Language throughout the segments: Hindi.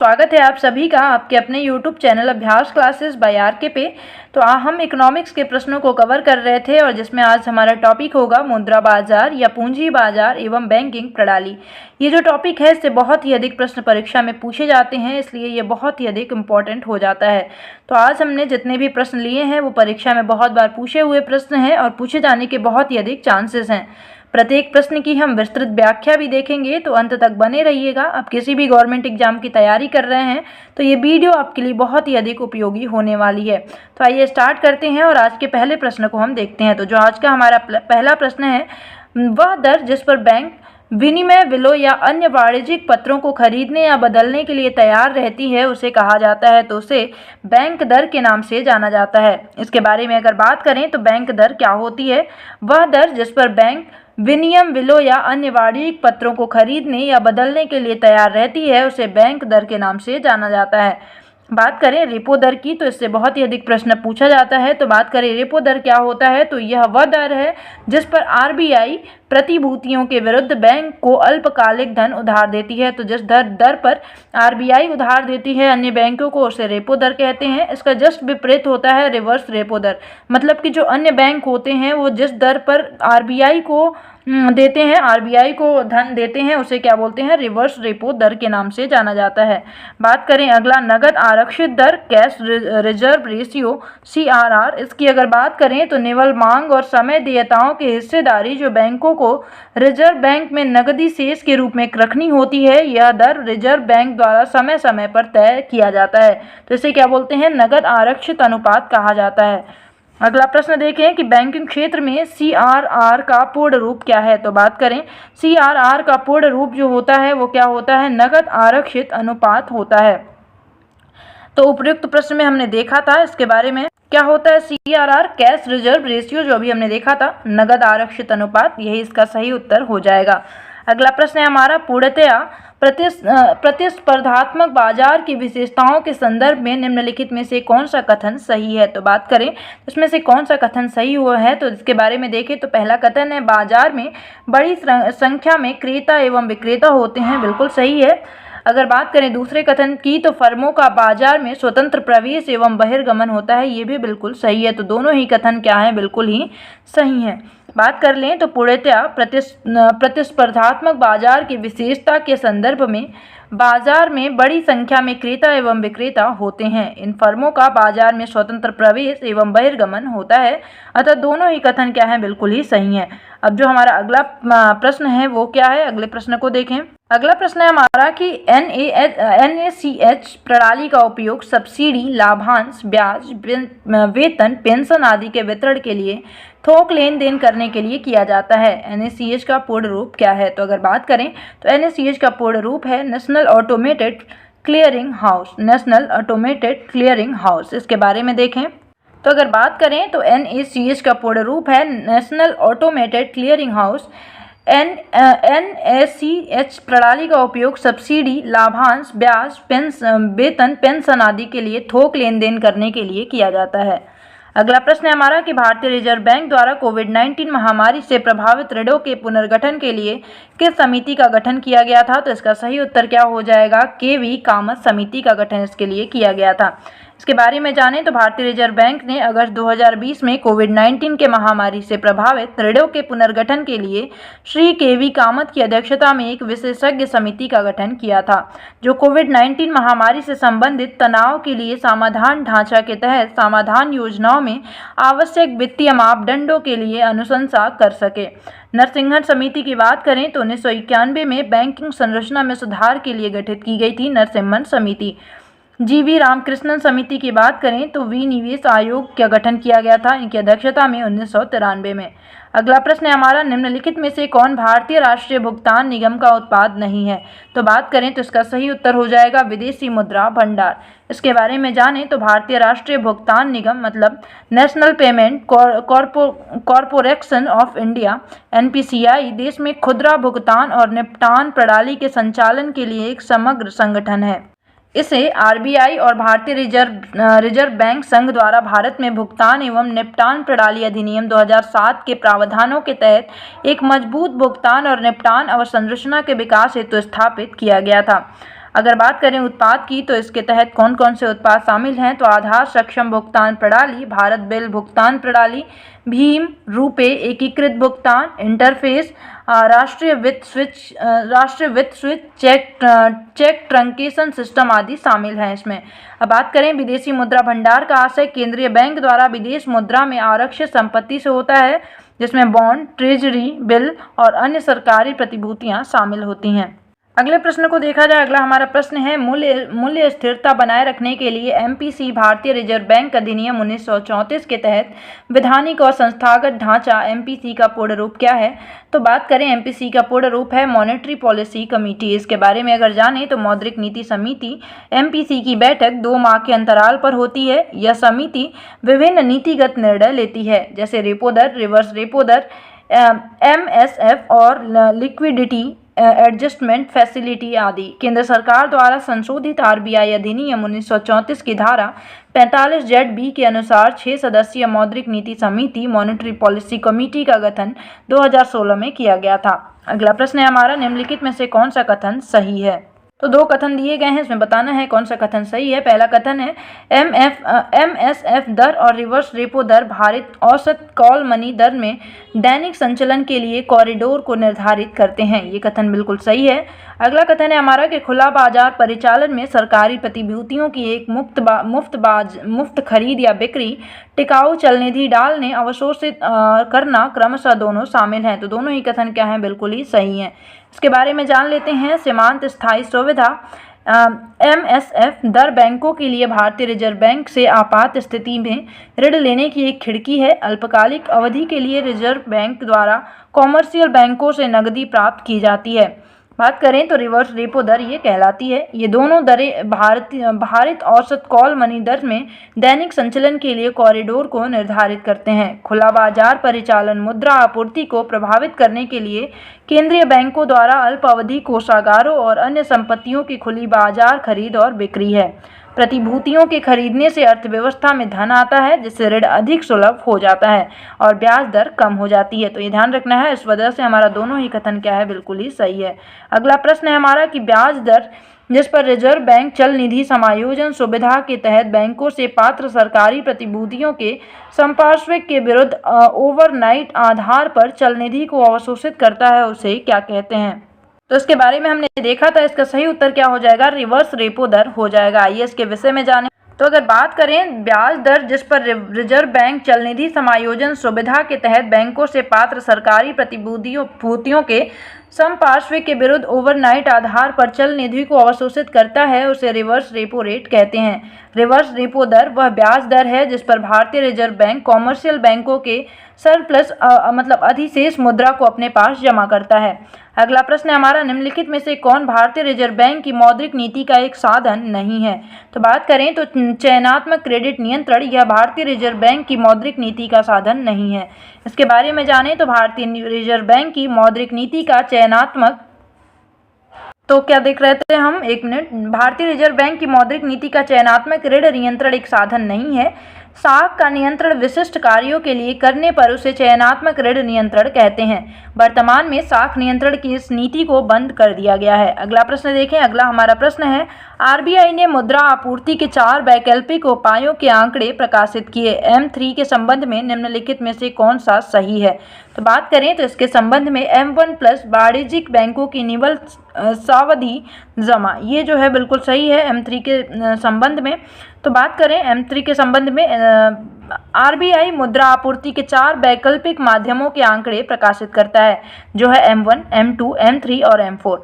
स्वागत है आप सभी का आपके अपने YouTube चैनल अभ्यास क्लासेस बाय आर.के. पे। तो हम इकोनॉमिक्स के प्रश्नों को कवर कर रहे थे और जिसमें आज हमारा टॉपिक होगा मुद्रा बाजार या पूंजी बाजार एवं बैंकिंग प्रणाली। ये जो टॉपिक है इससे बहुत ही अधिक प्रश्न परीक्षा में पूछे जाते हैं, इसलिए ये बहुत ही अधिक इम्पॉर्टेंट हो जाता है। तो आज हमने जितने भी प्रश्न लिए हैं वो परीक्षा में बहुत बार पूछे हुए प्रश्न हैं और पूछे जाने के बहुत ही अधिक चांसेस हैं। प्रत्येक प्रश्न की हम विस्तृत व्याख्या भी देखेंगे, तो अंत तक बने रहिएगा। आप किसी भी गवर्नमेंट एग्जाम की तैयारी कर रहे हैं तो ये वीडियो आपके लिए बहुत ही अधिक उपयोगी होने वाली है। तो आइए स्टार्ट करते हैं और आज के पहले प्रश्न को हम देखते हैं। तो जो आज का हमारा पहला प्रश्न है, वह दर जिस पर बैंक विनिमय बिलों या अन्य वाणिज्यिक पत्रों को खरीदने या बदलने के लिए तैयार रहती है उसे कहा जाता है, तो उसे बैंक दर के नाम से जाना जाता है। इसके बारे में अगर बात करें तो बैंक दर क्या होती है? वह दर जिस पर बैंक विनिमय बिलों या अन्य वाणिज्यिक पत्रों को खरीदने या बदलने के लिए तैयार रहती है उसे बैंक दर के नाम से जाना जाता है। बात करें रेपो दर की तो इससे बहुत ही अधिक प्रश्न पूछा जाता है। तो बात करें रेपो दर क्या होता है, तो यह वह दर है जिस पर आरबीआई प्रतिभूतियों के विरुद्ध बैंक को अल्पकालिक धन उधार देती है। तो जिस दर पर आरबीआई उधार देती है अन्य बैंकों को उसे रेपो दर कहते हैं। इसका जस्ट विपरीत होता है रिवर्स रेपो दर, मतलब कि जो अन्य बैंक होते हैं वो जिस दर पर आरबीआई को देते हैं, आरबीआई को धन देते हैं, उसे क्या बोलते हैं? रिवर्स रेपो दर के नाम से जाना जाता है। बात करें अगला नगद आरक्षित दर कैश रिजर्व रेशियो CRR। इसकी अगर बात करें तो निवल मांग और समय देयताओं की हिस्सेदारी जो बैंकों को रिजर्व बैंक में नकदी शेष के रूप में रखनी होती है, यह दर रिजर्व बैंक द्वारा समय समय पर तय किया जाता है। तो इसे क्या बोलते हैं? नगद आरक्षित अनुपात कहा जाता है। अगला प्रश्न देखें कि बैंकिंग क्षेत्र में CRR का पूर्ण रूप क्या है। तो बात करें CRR का पूर्ण रूप जो होता है वो क्या होता है? नगद आरक्षित अनुपात होता है। तो उपयुक्त प्रश्न में हमने देखा था इसके बारे में क्या होता है CRR, कैश रिजर्व रेशियो, जो अभी हमने देखा था नगद आरक्षित अनुपात, यही इसका सही उत्तर हो जाएगा। अगला प्रश्न है हमारा पूर्णतया प्रतिस्पर्धात्मक बाजार की विशेषताओं के संदर्भ में निम्नलिखित में से कौन सा कथन सही है। तो बात करें इसमें से कौन सा कथन सही हुआ है, तो इसके बारे में देखें तो पहला कथन है बाजार में बड़ी संख्या में क्रेता एवं विक्रेता होते हैं, बिल्कुल सही है। अगर बात करें दूसरे कथन की तो फर्मों का बाजार में स्वतंत्र प्रवेश एवं बहिर्गमन होता है, ये भी बिल्कुल सही है। तो दोनों ही कथन क्या हैं? बिल्कुल ही सही हैं। बात कर लें तो पूर्णतया प्रतिस्पर्धात्मक बाजार की विशेषता के संदर्भ में बाजार में बड़ी संख्या में क्रेता एवं विक्रेता होते हैं। इन फर्मों का बाजार में स्वतंत्र प्रवेश एवं बहिर्गमन होता है, अतः दोनों ही कथन क्या हैं? बिल्कुल ही सही हैं। अब जो हमारा अगला प्रश्न है वो क्या है? अगले प्रश्न को देखें। अगला प्रश्न है हमारा कि NACH प्रणाली का उपयोग सब्सिडी, लाभांश, ब्याज, वेतन, पेंशन आदि के वितरण के लिए थोक लेन देन करने के लिए किया जाता है। NACH का पूर्ण रूप क्या है? तो अगर बात करें तो NACH का पूर्ण रूप है national automated clearing house, national automated clearing house. इसके बारे में देखें तो अगर बात करें तो NACH का पूर्ण रूप है national automated clearing house. NACH प्रणाली का उपयोग सब्सिडी, लाभांश, ब्याज, वेतन, पेंशन आदि के लिए थोक लेन देन करने के लिए किया जाता है। अगला प्रश्न है हमारा कि भारतीय रिजर्व बैंक द्वारा कोविड-19 महामारी से प्रभावित ऋणों के पुनर्गठन के लिए किस समिति का गठन किया गया था। तो इसका सही उत्तर क्या हो जाएगा? KV कामत समिति का गठन इसके लिए किया गया था। इसके बारे में जानें तो भारतीय रिजर्व बैंक ने अगस्त 2020 में कोविड-19 के महामारी से प्रभावित ऋणों के पुनर्गठन के लिए श्री KV कामत की अध्यक्षता में एक विशेषज्ञ समिति का गठन किया था, जो कोविड-19 महामारी से संबंधित तनाव के लिए समाधान ढांचा के तहत समाधान योजनाओं में आवश्यक वित्तीय मापदंडों के लिए अनुशंसा कर सके। नरसिंहन समिति की बात करें तो 1991 में बैंकिंग संरचना में सुधार के लिए गठित की गई थी नरसिम्हन समिति। GV रामकृष्णन समिति की बात करें तो विनिवेश आयोग का गठन किया गया था इनकी अध्यक्षता में 1993 में। अगला प्रश्न है हमारा निम्नलिखित में से कौन भारतीय राष्ट्रीय भुगतान निगम का उत्पाद नहीं है। तो बात करें तो इसका सही उत्तर हो जाएगा विदेशी मुद्रा भंडार। इसके बारे में जानें तो भारतीय राष्ट्रीय भुगतान निगम मतलब national payment corporation of India NPCI देश में खुदरा भुगतान और निपटान प्रणाली के संचालन के लिए एक समग्र संगठन है। इसे RBI और भारतीय रिजर्व बैंक संघ द्वारा भारत में भुगतान एवं निपटान प्रणाली अधिनियम 2007 के प्रावधानों के तहत एक मजबूत भुगतान और निपटान अवसंरचना के विकास हेतु स्थापित किया गया था। अगर बात करें उत्पाद की तो इसके तहत कौन कौन से उत्पाद शामिल हैं, तो आधार सक्षम भुगतान प्रणाली, भारत बिल भुगतान प्रणाली, भीम, रुपे एकीकृत भुगतान इंटरफेस, राष्ट्रीय वित्त स्विच, चेक ट्रंकेशन सिस्टम आदि शामिल हैं इसमें। अब बात करें विदेशी मुद्रा भंडार का आशय केंद्रीय बैंक द्वारा विदेश मुद्रा में आरक्षित संपत्ति से होता है, जिसमें बॉन्ड, ट्रेजरी बिल और अन्य सरकारी प्रतिभूतियां शामिल होती हैं। अगले प्रश्न को देखा जाए। अगला हमारा प्रश्न है मूल्य स्थिरता बनाए रखने के लिए एमपीसी भारतीय रिजर्व बैंक अधिनियम 1934 के तहत वैधानिक और संस्थागत ढांचा एमपीसी का पूर्ण रूप क्या है, तो बात करें एमपीसी का पूर्ण रूप है मॉनेटरी पॉलिसी कमेटी। इसके बारे में अगर जाने तो मौद्रिक नीति समिति एमपीसी की बैठक 2 माह के अंतराल पर होती है। यह समिति विभिन्न नीतिगत निर्णय लेती है, जैसे रेपो दर, रिवर्स रेपो दर, एमएसएफ और लिक्विडिटी एडजस्टमेंट फैसिलिटी आदि। केंद्र सरकार द्वारा संशोधित आरबीआई अधिनियम 1934 की धारा 45(ज़)(b) के अनुसार 6 सदस्यीय मौद्रिक नीति समिति मॉनेटरी पॉलिसी कमेटी का गठन 2016 में किया गया था। अगला प्रश्न है हमारा, निम्नलिखित में से कौन सा कथन सही है, तो 2 कथन दिए गए हैं, इसमें बताना है कौन सा कथन सही है। पहला कथन है एमएसएफ दर और रिवर्स रेपो दर भारित औसत कॉल मनी दर में दैनिक संचलन के लिए कॉरिडोर को निर्धारित करते हैं। ये कथन बिल्कुल सही है। अगला कथन है हमारा कि खुला बाजार परिचालन में सरकारी प्रतिभूतियों की एक मुफ्त खरीद या बिक्री, टिकाऊ चलनिधि डालने, अवशोषित करना क्रमशः दोनों शामिल हैं। तो दोनों ही कथन क्या हैं, बिल्कुल ही सही हैं। इसके बारे में जान लेते हैं। सीमांत स्थायी सुविधा एमएसएफ दर बैंकों के लिए भारतीय रिजर्व बैंक से आपात स्थिति में ऋण लेने की एक खिड़की है। अल्पकालिक अवधि के लिए रिजर्व बैंक द्वारा कॉमर्शियल बैंकों से नकदी प्राप्त की जाती है। बात करें तो रिवर्स रेपो दर ये कहलाती है। ये दोनों दरें भारित औसत कॉल मनी दर में दैनिक संचलन के लिए कॉरिडोर को निर्धारित करते हैं। खुला बाजार परिचालन मुद्रा आपूर्ति को प्रभावित करने के लिए केंद्रीय बैंकों द्वारा अल्प अवधि कोषागारों और अन्य संपत्तियों की खुली बाजार खरीद और बिक्री है। प्रतिभूतियों के खरीदने से अर्थव्यवस्था में धन आता है, जिससे ऋण अधिक सुलभ हो जाता है और ब्याज दर कम हो जाती है। तो ये ध्यान रखना है। इस वजह से हमारा दोनों ही कथन क्या है, बिल्कुल ही सही है। अगला प्रश्न है हमारा कि ब्याज दर जिस पर रिजर्व बैंक चल निधि समायोजन सुविधा के तहत बैंकों से पात्र सरकारी प्रतिभूतियों के संपार्श्विक के विरुद्ध ओवरनाइट आधार पर चल निधि को अवशोषित करता है, उसे क्या कहते हैं। तो इसके बारे में हमने देखा था, इसका सही उत्तर क्या हो जाएगा, रिवर्स रेपो दर हो जाएगा। आइए इसके विषय में जानें। तो अगर बात करें ब्याज दर जिस पर रिजर्व बैंक चल निधि समायोजन सुविधा के तहत बैंकों से पात्र सरकारी प्रतिभूतियों के संपार्श्विक के विरुद्ध ओवरनाइट आधार पर चल निधि को अवशोषित करता है, उसे रिवर्स रेपो रेट कहते हैं। रिवर्स रेपो दर वह ब्याज दर है जिस पर भारतीय रिजर्व बैंक कॉमर्शियल बैंकों के सरप्लस मतलब अधिशेष मुद्रा को अपने पास जमा करता है। अगला प्रश्न है हमारा, निम्नलिखित में से कौन भारतीय रिजर्व बैंक की मौद्रिक नीति का एक साधन नहीं है। तो बात करें तो चयनात्मक क्रेडिट नियंत्रण यह भारतीय रिजर्व बैंक की मौद्रिक नीति का साधन नहीं है। इसके बारे में जानें तो भारतीय रिजर्व बैंक की मौद्रिक नीति का चयनात्मक, तो क्या देख रहे थे हम, एक मिनट, भारतीय रिजर्व बैंक की मौद्रिक नीति का चयनात्मक ऋण नियंत्रण एक साधन नहीं है। साख का नियंत्रण विशिष्ट कार्यों के लिए करने पर उसे चयनात्मक ऋण नियंत्रण कहते हैं। वर्तमान में साख नियंत्रण की इस नीति को बंद कर दिया गया है। अगला प्रश्न देखें। अगला हमारा प्रश्न है, आरबीआई ने मुद्रा आपूर्ति के 4 वैकल्पिक उपायों के आंकड़े प्रकाशित किए। M3 के संबंध में निम्नलिखित में से कौन सा सही है। तो बात करें तो इसके संबंध में M1+ वाणिज्यिक बैंकों की निवल सावधि जमा, ये जो है बिल्कुल सही है M3 के संबंध में। तो बात करें M3 के संबंध में, आरबीआई मुद्रा आपूर्ति के 4 वैकल्पिक माध्यमों के आंकड़े प्रकाशित करता है, जो है M1, M2, M3 और M4।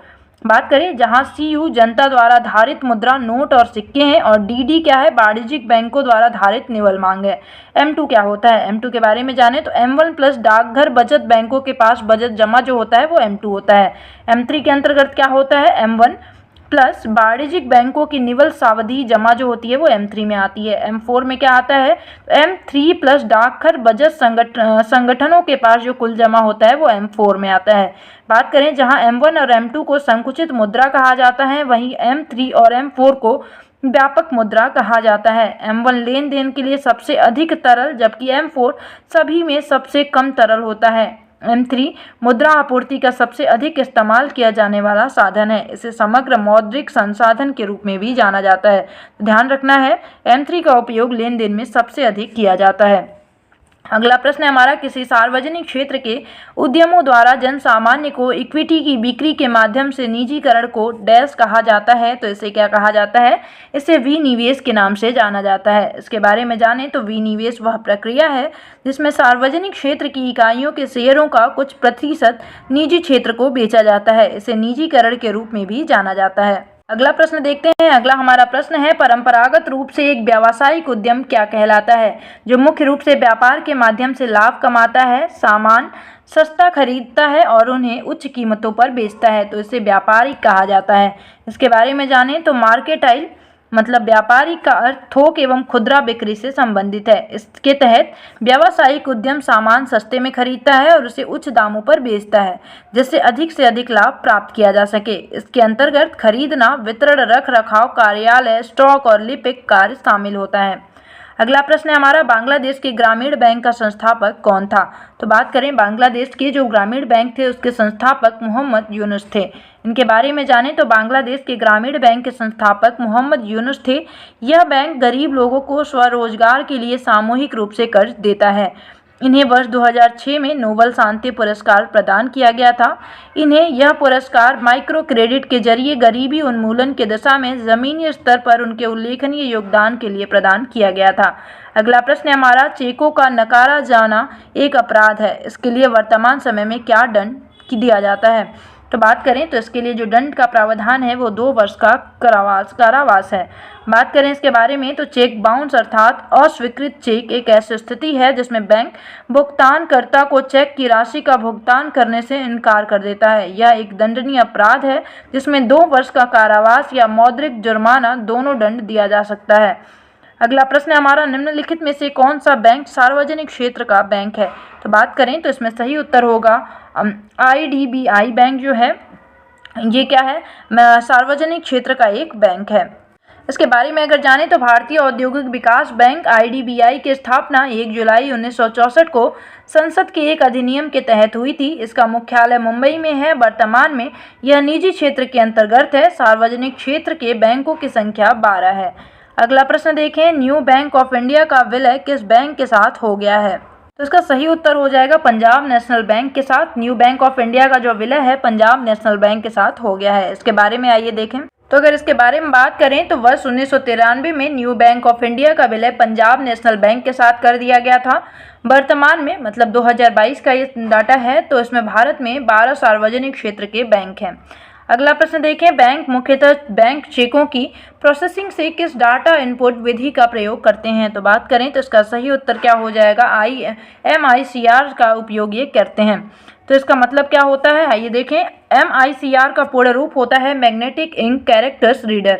बात करें जहां CU जनता द्वारा धारित मुद्रा नोट और सिक्के हैं और DD क्या है, वाणिज्यिक बैंकों द्वारा धारित निवल मांग है। M2 क्या होता है, M2 के बारे में जाने तो M1+ डाकघर बचत बैंकों के पास बचत जमा जो होता है वो M2 होता है। M3 के अंतर्गत क्या होता है, M1+ वाणिज्यिक बैंकों की निवल सावधि जमा जो होती है वो M3 में आती है। M4 में क्या आता है, M3+ डाकघर बचत संगठनों के पास जो कुल जमा होता है वो M4 में आता है। बात करें जहां M1 और M2 को संकुचित मुद्रा कहा जाता है, वहीं M3 और M4 को व्यापक मुद्रा कहा जाता है। M1 लेन देन के लिए सबसे अधिक तरल, जबकि M4 सभी में सबसे कम तरल होता है। M3 मुद्रा आपूर्ति का सबसे अधिक इस्तेमाल किया जाने वाला साधन है। इसे समग्र मौद्रिक संसाधन के रूप में भी जाना जाता है। ध्यान रखना है, M3 का उपयोग लेन देन में सबसे अधिक किया जाता है। अगला प्रश्न है हमारा, किसी सार्वजनिक क्षेत्र के उद्यमों द्वारा जन सामान्य को इक्विटी की बिक्री के माध्यम से निजीकरण को डैश कहा जाता है। तो इसे क्या कहा जाता है? इसे विनिवेश के नाम से जाना जाता है। इसके बारे में जानें तो विनिवेश वह प्रक्रिया है जिसमें सार्वजनिक क्षेत्र की इकाइयों के शेयरों का कुछ प्रतिशत निजी क्षेत्र को बेचा जाता है। इसे निजीकरण के रूप में भी जाना जाता है। अगला प्रश्न देखते हैं। अगला हमारा प्रश्न है, परंपरागत रूप से एक व्यावसायिक उद्यम क्या कहलाता है? जो मुख्य रूप से व्यापार के माध्यम से लाभ कमाता है, सामान सस्ता खरीदता है और उन्हें उच्च कीमतों पर बेचता है, तो इसे व्यापारिक कहा जाता है। इसके बारे में जानें तो मार्केटाइल मतलब व्यापारिक का अर्थ थोक एवं खुदरा बिक्री से संबंधित है। इसके तहत व्यावसायिक उद्यम सामान सस्ते में खरीदता है और उसे उच्च दामों पर बेचता है जिससे अधिक से अधिक लाभ प्राप्त किया जा सके। इसके अंतर्गत खरीदना, वितरण, रख रखाव, कार्यालय, स्टॉक और लिपिक कार्य शामिल होता है। अगला प्रश्न है हमारा, बांग्लादेश के ग्रामीण बैंक का संस्थापक कौन था? तो बात करें बांग्लादेश के जो ग्रामीण बैंक थे उसके संस्थापक मोहम्मद यूनुस थे। इनके बारे में जानें तो बांग्लादेश के ग्रामीण बैंक के संस्थापक मोहम्मद यूनुस थे। यह बैंक गरीब लोगों को स्वरोजगार के लिए सामूहिक रूप से कर्ज देता है। इन्हें वर्ष 2006 में नोबेल शांति पुरस्कार प्रदान किया गया था। इन्हें यह पुरस्कार माइक्रो क्रेडिट के जरिए गरीबी उन्मूलन की दिशा में जमीनी स्तर पर उनके उल्लेखनीय योगदान के लिए प्रदान किया गया था। अगला प्रश्न है हमारा, चेकों का नकारा जाना एक अपराध है, इसके लिए वर्तमान समय में क्या दंड दिया जाता है? तो बात करें तो इसके लिए जो दंड का प्रावधान है वो 2 वर्ष का कारावास है। बात करें इसके बारे में तो चेक बाउंस अर्थात अस्वीकृत चेक एक ऐसी स्थिति है जिसमें बैंक भुगतानकर्ता को चेक की राशि का भुगतान करने से इनकार कर देता है। यह एक दंडनीय अपराध है जिसमें 2 वर्ष का कारावास या मौद्रिक जुर्माना दोनों दंड दिया जा सकता है। अगला प्रश्न है हमारा, निम्नलिखित में से कौन सा बैंक सार्वजनिक क्षेत्र का बैंक है? तो बात करें तो इसमें सही उत्तर होगा IDBI बैंक जो है ये क्या है? सार्वजनिक क्षेत्र का एक बैंक है। इसके बारे में अगर जानें तो भारतीय औद्योगिक विकास बैंक IDBI की स्थापना 1 जुलाई 1964 को संसद के एक अधिनियम के तहत हुई थी। इसका मुख्यालय मुंबई में है। वर्तमान में यह निजी क्षेत्र के अंतर्गत है। सार्वजनिक क्षेत्र के बैंकों की संख्या 12 है। अगला प्रश्न देखें, न्यू बैंक ऑफ इंडिया का विलय किस बैंक के साथ हो गया है? तो इसका सही उत्तर हो जाएगा पंजाब नेशनल बैंक के साथ। न्यू बैंक ऑफ इंडिया का जो विलय है पंजाब नेशनल बैंक के साथ हो गया है। इसके बारे में आइए देखें। तो अगर इसके बारे में बात करें तो वर्ष 1993 में न्यू बैंक ऑफ इंडिया का विलय पंजाब नेशनल बैंक के साथ कर दिया गया था। वर्तमान में मतलब 2022 का ये डाटा है तो इसमें भारत में 12 सार्वजनिक क्षेत्र के बैंक हैं। अगला प्रश्न देखें, बैंक मुख्यतः बैंक चेकों की प्रोसेसिंग से किस डाटा इनपुट विधि का प्रयोग करते हैं? तो बात करें तो इसका सही उत्तर क्या हो जाएगा? MICR का उपयोग ये करते हैं। तो इसका मतलब क्या होता है आइए देखें। MICR का पूर्ण रूप होता है मैग्नेटिक इंक कैरेक्टर्स रीडर।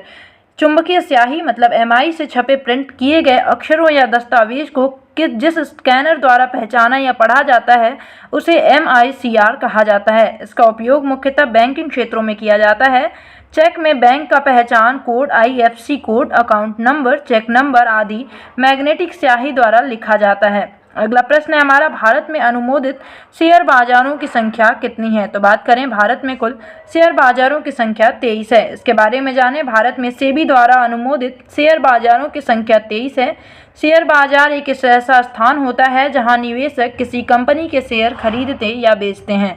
चुंबकीय स्याही मतलब MI से छपे प्रिंट किए गए अक्षरों या दस्तावेज को जिस स्कैनर द्वारा पहचाना या पढ़ा जाता है उसे MICR कहा जाता है। इसका उपयोग मुख्यतः बैंकिंग क्षेत्रों में किया जाता है। चेक में बैंक का पहचान code, IFSC code, account number, check number आदि मैग्नेटिक स्याही द्वारा लिखा जाता है। अगला प्रश्न है हमारा, भारत में अनुमोदित शेयर बाजारों की संख्या कितनी है? तो बात करें भारत में कुल शेयर बाजारों की संख्या 23 है। इसके बारे में जानें। भारत में सेबी द्वारा अनुमोदित शेयर बाजारों की संख्या 23 है। शेयर बाजार एक ऐसा स्थान होता है जहां निवेशक किसी कंपनी के शेयर खरीदते या बेचते हैं।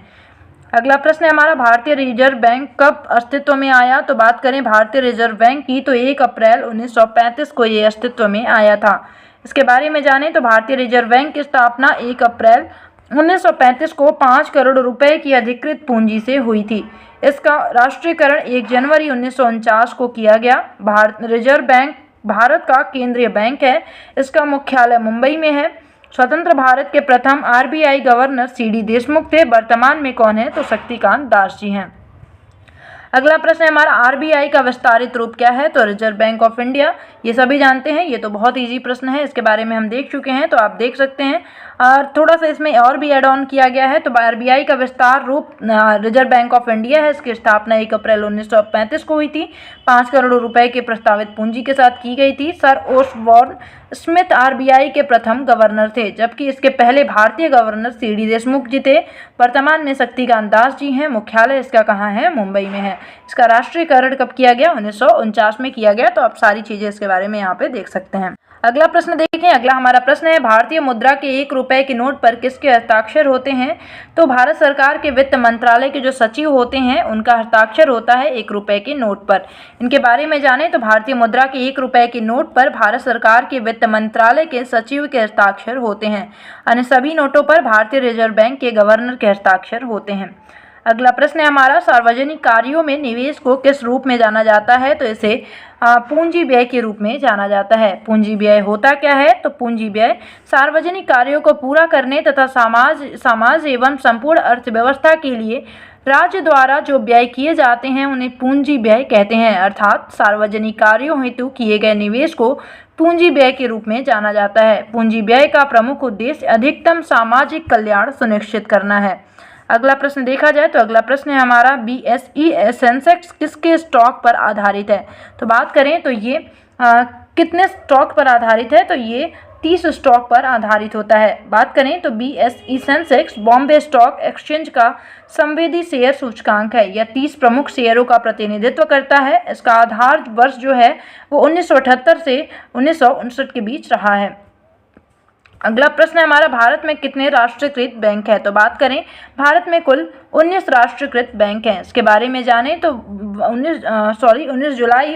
अगला प्रश्न है हमारा, भारतीय रिजर्व बैंक कब अस्तित्व में आया? तो बात करें भारतीय रिजर्व बैंक की तो 1 अप्रैल 1935 को ये अस्तित्व में आया था। इसके बारे में जानें तो भारतीय रिजर्व बैंक की स्थापना 1 अप्रैल 1935 को 5 करोड़ रुपए की अधिकृत पूंजी से हुई थी। इसका राष्ट्रीयकरण 1 जनवरी 1949 को किया गया। रिजर्व बैंक भारत का केंद्रीय बैंक है। इसका मुख्यालय मुंबई में है। स्वतंत्र भारत के प्रथम RBI गवर्नर CD देशमुख थे। वर्तमान में कौन है? तो शक्तिकांत दास जी हैं। अगला प्रश्न है हमारा, RBI का विस्तारित रूप क्या है? तो रिजर्व बैंक ऑफ इंडिया। ये सभी जानते हैं, ये तो बहुत इजी प्रश्न है, इसके बारे में हम देख चुके हैं तो आप देख सकते हैं। और थोड़ा सा इसमें और भी एड ऑन किया गया है। तो RBI का विस्तार रूप रिजर्व बैंक ऑफ इंडिया है। इसकी स्थापना 1 अप्रैल 1935 को हुई थी। 5 करोड़ रुपए के प्रस्तावित पूंजी के साथ की गई थी। सर ओसबॉर्न स्मिथ आरबीआई के प्रथम गवर्नर थे, जबकि इसके पहले भारतीय गवर्नर सीडी देशमुख जी थे। वर्तमान में शक्तिकांत दास जी हैं। मुख्यालय इसका कहाँ है? मुंबई में है। इसका राष्ट्रीयकरण कब किया गया? 1949 में किया गया। तो आप सारी चीजें इसके बारे में यहाँ पे देख सकते हैं। अगला प्रश्न देखें। अगला हमारा प्रश्न है, भारतीय मुद्रा के 1 रुपए के नोट पर किसके हस्ताक्षर होते हैं? तो भारत सरकार के वित्त मंत्रालय के जो सचिव होते हैं उनका हस्ताक्षर होता है 1 रुपए के नोट पर। इनके बारे में जाने तो भारतीय मुद्रा के 1 रुपए के नोट पर भारत सरकार के वित्त मंत्रालय के सचिव के हस्ताक्षर होते हैं। अन्य सभी नोटों पर भारतीय रिजर्व बैंक के गवर्नर के हस्ताक्षर होते हैं। अगला प्रश्न है हमारा, सार्वजनिक कार्यों में निवेश को किस रूप में जाना जाता है? तो इसे पूंजी व्यय के रूप में जाना जाता है। पूंजी व्यय होता क्या है? तो पूंजी व्यय सार्वजनिक कार्यों को पूरा करने तथा समाज एवं संपूर्ण अर्थव्यवस्था के लिए राज्य द्वारा जो व्यय किए जाते हैं उन्हें पूंजी व्यय कहते हैं। अर्थात सार्वजनिक कार्यों हेतु किए गए निवेश को पूंजी व्यय के रूप में जाना जाता है। पूंजी व्यय का प्रमुख उद्देश्य अधिकतम सामाजिक कल्याण सुनिश्चित करना है। अगला प्रश्न देखा जाए तो अगला प्रश्न है हमारा, BSE सेंसेक्स किसके स्टॉक पर आधारित है? तो बात करें तो ये कितने स्टॉक पर आधारित है? तो ये 30 स्टॉक पर आधारित होता है। बात करें तो BSE Sensex Bombay stock exchange का संवेदी शेयर सूचकांक है। यह 30 प्रमुख शेयरों का प्रतिनिधित्व करता है। इसका आधार वर्ष जो है वो 1978 से 1959 के बीच रहा है। अगला प्रश्न है हमारा, भारत में कितने राष्ट्रीयकृत बैंक है? तो बात करें भारत में कुल 19 राष्ट्रीयकृत बैंक हैं। इसके बारे में जानें तो 19 जुलाई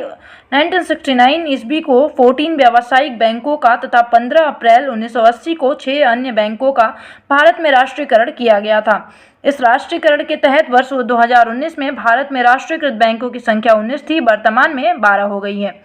1969 ईस्वी को 14 व्यावसायिक बैंकों का तथा 15 अप्रैल 1980 को 6 अन्य बैंकों का भारत में राष्ट्रीयकरण किया गया था। इस राष्ट्रीयकरण के तहत वर्ष 2019 में भारत में राष्ट्रीयकृत बैंकों की संख्या 19 थी, वर्तमान में 12 हो गई है।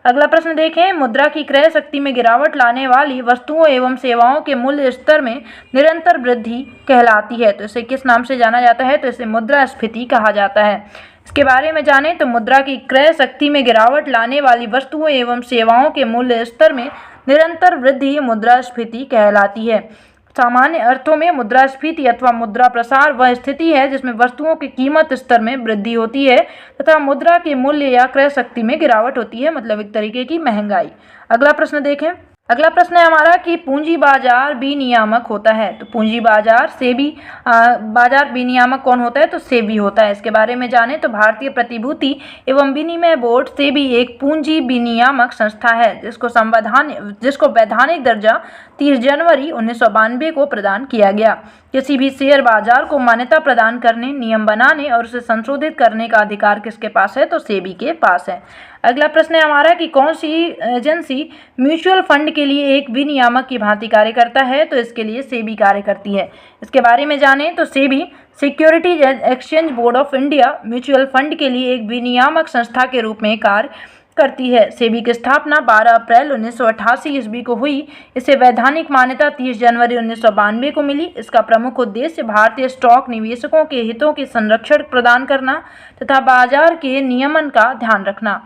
अगला प्रश्न देखें, मुद्रा की क्रय शक्ति में गिरावट लाने वाली वस्तुओं एवं सेवाओं के मूल्य स्तर में निरंतर वृद्धि कहलाती है। तो इसे किस नाम से जाना जाता है? तो इसे मुद्रास्फीति कहा जाता है। इसके बारे में जानें तो मुद्रा की क्रय शक्ति में गिरावट लाने वाली वस्तुओं एवं सेवाओं के मूल्य स्तर में निरंतर वृद्धि मुद्रास्फीति कहलाती है। सामान्य अर्थों में मुद्रास्फीति अथवा मुद्रा प्रसार वह स्थिति है जिसमें वस्तुओं की कीमत स्तर में वृद्धि होती है तथा मुद्रा के मूल्य या क्रय शक्ति में गिरावट होती है, मतलब एक तरीके की महंगाई। अगला प्रश्न देखें। अगला प्रश्न है हमारा कि पूंजी बाजार विनियामक होता है। तो पूंजी बाजार सेबी बाजार विनियामक कौन होता है? तो सेबी होता है। इसके बारे में जाने तो भारतीय प्रतिभूति एवं विनिमय बोर्ड सेबी एक पूंजी विनियामक संस्था है जिसको वैधानिक दर्जा 30 जनवरी 1992 को प्रदान किया गया। किसी भी शेयर बाजार को मान्यता प्रदान करने, नियम बनाने और उसे संशोधित करने का अधिकार किसके पास है? तो सेबी के पास है। अगला प्रश्न है हमारा कि कौन सी एजेंसी म्यूचुअल फंड के लिए एक विनियामक की भांति कार्य करता है? तो इसके लिए सेबी कार्य करती है। इसके बारे में जानें तो SEBI securities exchange board of India mutual fund के लिए एक विनियामक संस्था के रूप में कार्य करती है। सेबी की स्थापना 12 अप्रैल 1988 ईस्वी को हुई। इसे वैधानिक मान्यता 30 जनवरी 1992 को मिली। इसका प्रमुख उद्देश्य भारतीय स्टॉक निवेशकों के हितों के संरक्षण प्रदान करना तथा बाजार के नियमन का ध्यान रखना।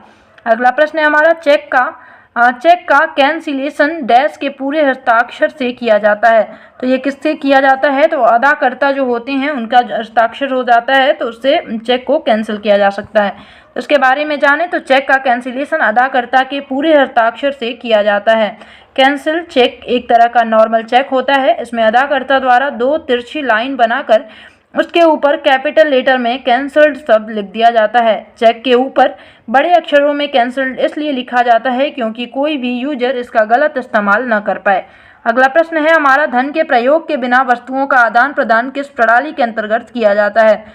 अगला प्रश्न है हमारा, चेक का कैंसिलेशन डैश के पूरे हस्ताक्षर से किया जाता है। तो ये किससे किया जाता है? तो अदाकर्ता जो होते हैं उनका हस्ताक्षर हो जाता है तो उससे चेक को कैंसिल किया जा सकता है। उसके बारे में जानें तो चेक का कैंसिलेशन अदाकर्ता के पूरे हस्ताक्षर से किया जाता है। कैंसिल चेक एक तरह का नॉर्मल चेक होता है। इसमें अदाकर्ता द्वारा 2 तिरछी लाइन बनाकर उसके ऊपर कैपिटल लेटर में कैंसल्ड शब्द लिख दिया जाता है। चेक के ऊपर बड़े अक्षरों में कैंसल्ड इसलिए लिखा जाता है क्योंकि कोई भी यूजर इसका गलत इस्तेमाल न कर पाए। अगला प्रश्न है हमारा, धन के प्रयोग के बिना वस्तुओं का आदान प्रदान किस प्रणाली के अंतर्गत किया जाता है?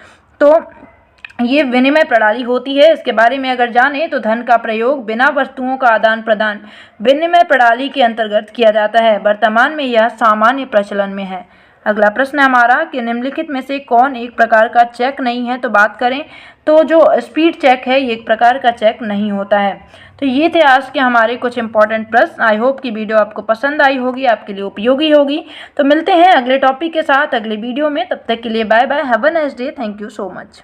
तो ये विनिमय प्रणाली होती है। इसके बारे में अगर जाने तो धन का प्रयोग बिना वस्तुओं का आदान प्रदान विनिमय प्रणाली के अंतर्गत किया जाता है। वर्तमान में यह सामान्य प्रचलन में है। अगला प्रश्न है हमारा कि निम्नलिखित में से कौन एक प्रकार का चेक नहीं है? तो बात करें तो जो स्पीड चेक है ये एक प्रकार का चेक नहीं होता है। तो ये थे आज के हमारे कुछ इंपॉर्टेंट प्रश्न। आई होप कि वीडियो आपको पसंद आई होगी, आपके लिए उपयोगी होगी। तो मिलते हैं अगले टॉपिक के साथ अगले वीडियो में। तब तक के लिए bye bye, have a nice day, thank you so much.